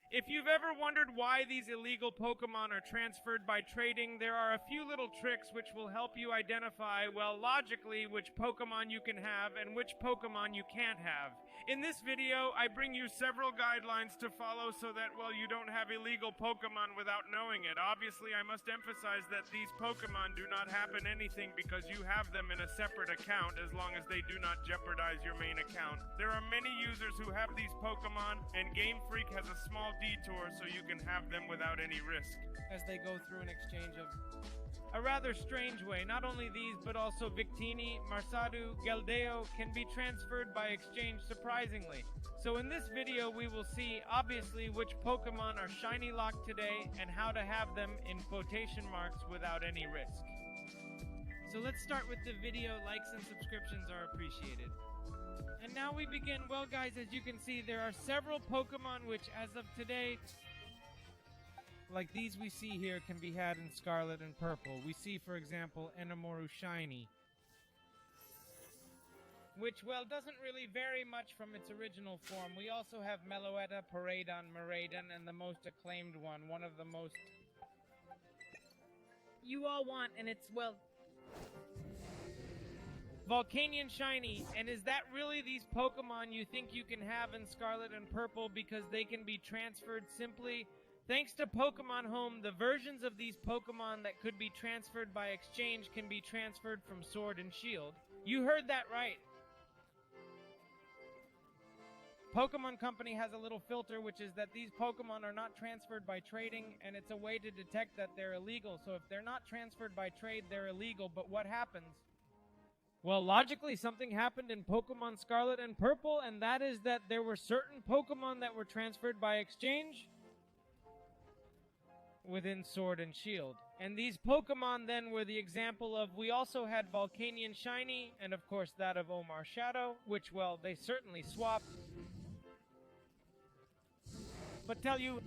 If you've ever wondered why these illegal Pokemon are transferred by trading, there are a few little tricks which will help you identify, well, logically, which Pokemon you can have and which Pokemon you can't have. In this video, I bring you several guidelines to follow so that, well, you don't have illegal Pokemon without knowing it. Obviously, I must emphasize that these Pokemon do not happen anything because you have them in a separate account as long as they do not jeopardize your main account. There are many users who have these Pokemon, and Game Freak has a small detour so you can have them without any risk. As they go through an exchange of a rather strange way. Not only these, but also Victini, Marsadu, Geldeo can be transferred by exchange surprisingly. So in this video we will see, obviously, which Pokemon are shiny locked today and how to have them in quotation marks without any risk. So let's start with the video. Likes and subscriptions are appreciated. And now we begin. Well guys, as you can see, there are several Pokemon which as of today, like these we see here, can be had in Scarlet and Purple. We see, for example, Enamoru Shiny, which, well, doesn't really vary much from its original form. We also have Meloetta, Paradon, Miraidon, and the most acclaimed one of the most you all want, and it's, well, Volcanion Shiny. And is that really these Pokemon you think you can have in Scarlet and Purple because they can be transferred simply? Thanks to Pokemon Home, the versions of these Pokemon that could be transferred by exchange can be transferred from Sword and Shield. You heard that right. Pokemon Company has a little filter, which is that these Pokemon are not transferred by trading, and it's a way to detect that they're illegal. So if they're not transferred by trade, they're illegal. But what happens? Well, logically, something happened in Pokemon Scarlet and Purple, and that is that there were certain Pokemon that were transferred by exchange within Sword and Shield. And these Pokemon then were the example of, we also had Volcanion Shiny, and of course that of Omar Shadow, which, well, they certainly swapped. But tell you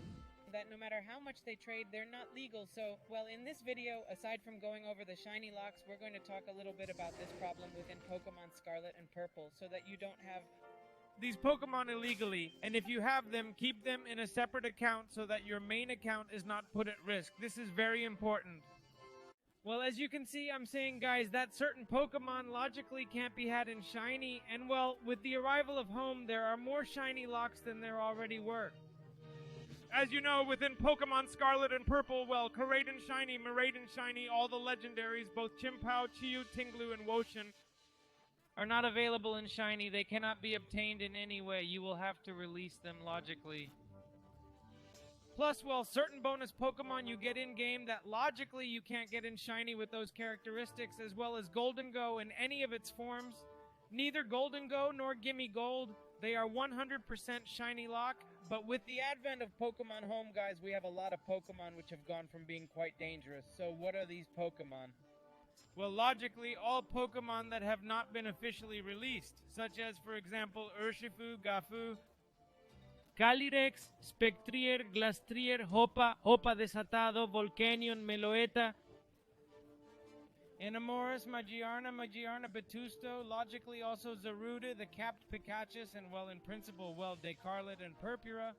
that no matter how much they trade, they're not legal. So, well, in this video, aside from going over the shiny locks, we're going to talk a little bit about this problem within Pokemon Scarlet and Purple so that you don't have these Pokemon illegally, and if you have them, keep them in a separate account so that your main account is not put at risk. This is very important. Well, as you can see, I'm saying, guys, that certain Pokemon logically can't be had in shiny, and well, with the arrival of Home, there are more shiny locks than there already were. As you know, within Pokemon Scarlet and Purple, well, Koraidon Shiny, Miraidon Shiny, all the legendaries, both Chimpao, Chiyu, Tinglu, and Woshin, are not available in shiny. They cannot be obtained in any way. You will have to release them logically. Plus, well, certain bonus Pokemon you get in-game that logically you can't get in shiny with those characteristics, as well as Golden Go in any of its forms. Neither Golden Go nor Gimme Gold. They are 100% shiny lock, but with the advent of Pokemon Home, guys, we have a lot of Pokemon which have gone from being quite dangerous. So what are these Pokemon? Well, logically, all Pokemon that have not been officially released, such as, for example, Urshifu, Gafu, Calyrex, Spectrier, Glastrier, Hopa, Hopa Desatado, Volcanion, Meloetta, Enamoris, Magiarna, Betusto, logically also Zaruda, the Capped Picachus, and, well, in principle, well, Descarlet and Purpura.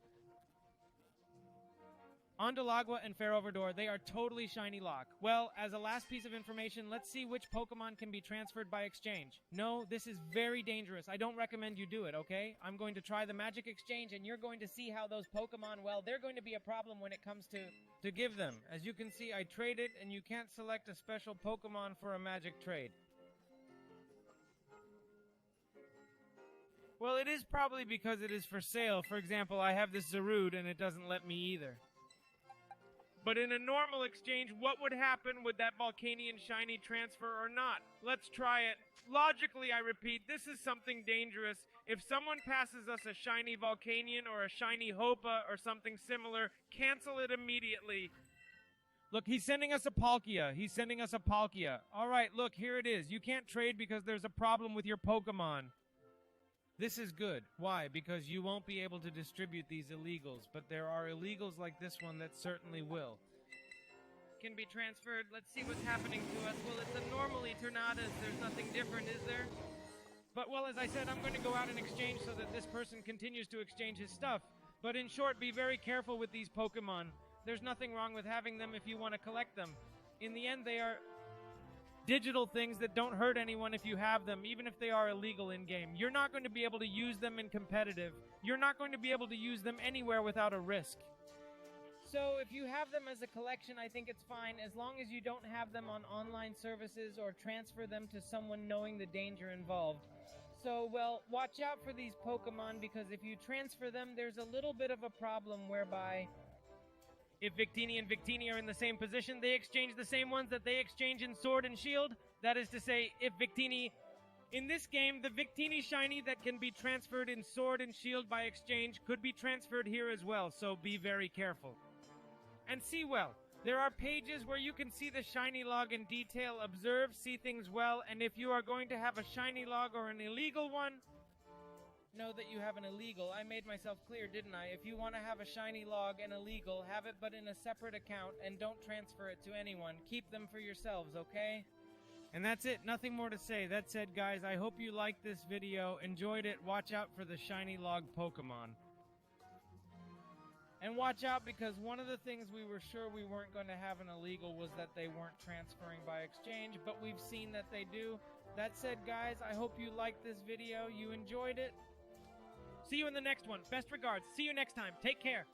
Ondalagua and Ferrovidor, they are totally shiny lock. Well, as a last piece of information, let's see which Pokemon can be transferred by exchange. No, this is very dangerous. I don't recommend you do it, okay? I'm going to try the Magic Exchange, and you're going to see how those Pokemon, well, they're going to be a problem when it comes to give them. As you can see, I traded, and you can't select a special Pokemon for a Magic trade. Well, it is probably because it is for sale. For example, I have this Zarude, and it doesn't let me either. But in a normal exchange, what would happen? Would that Volcanion Shiny transfer or not? Let's try it. Logically, I repeat, this is something dangerous. If someone passes us a shiny Volcanion or a shiny Hopa or something similar, cancel it immediately. Look, he's sending us a Palkia. He's sending us a Palkia. All right, look, here it is. You can't trade because there's a problem with your Pokemon. This is good. Why? Because you won't be able to distribute these illegals, but there are illegals like this one that certainly will. Can be transferred. Let's see what's happening to us. Well, it's a normal Eternatus. There's nothing different, is there? But, well, as I said, I'm going to go out and exchange so that this person continues to exchange his stuff. But in short, be very careful with these Pokemon. There's nothing wrong with having them if you want to collect them. In the end, they are digital things that don't hurt anyone if you have them, even if they are illegal in-game. You're not going to be able to use them in competitive. You're not going to be able to use them anywhere without a risk. So if you have them as a collection, I think it's fine, as long as you don't have them on online services or transfer them to someone knowing the danger involved. So, well, watch out for these Pokemon, because if you transfer them, there's a little bit of a problem whereby if Victini and Victini are in the same position, they exchange the same ones that they exchange in Sword and Shield. That is to say, if Victini... In this game, the Victini shiny that can be transferred in Sword and Shield by exchange could be transferred here as well, so be very careful. And see well. There are pages where you can see the shiny log in detail, observe, see things well, and if you are going to have a shiny log or an illegal one, know that you have an illegal. I made myself clear, didn't I? If you want to have a shiny log and illegal, have it but in a separate account, and don't transfer it to anyone. Keep them for yourselves, okay? And that's it. Nothing more to say. That said, guys, I hope you liked this video, enjoyed it. Watch out for the shiny log Pokemon. And watch out, because one of the things we were sure we weren't going to have an illegal was that they weren't transferring by exchange, but we've seen that they do. That said, guys, I hope you liked this video, you enjoyed it. See you in the next one. Best regards. See you next time. Take care.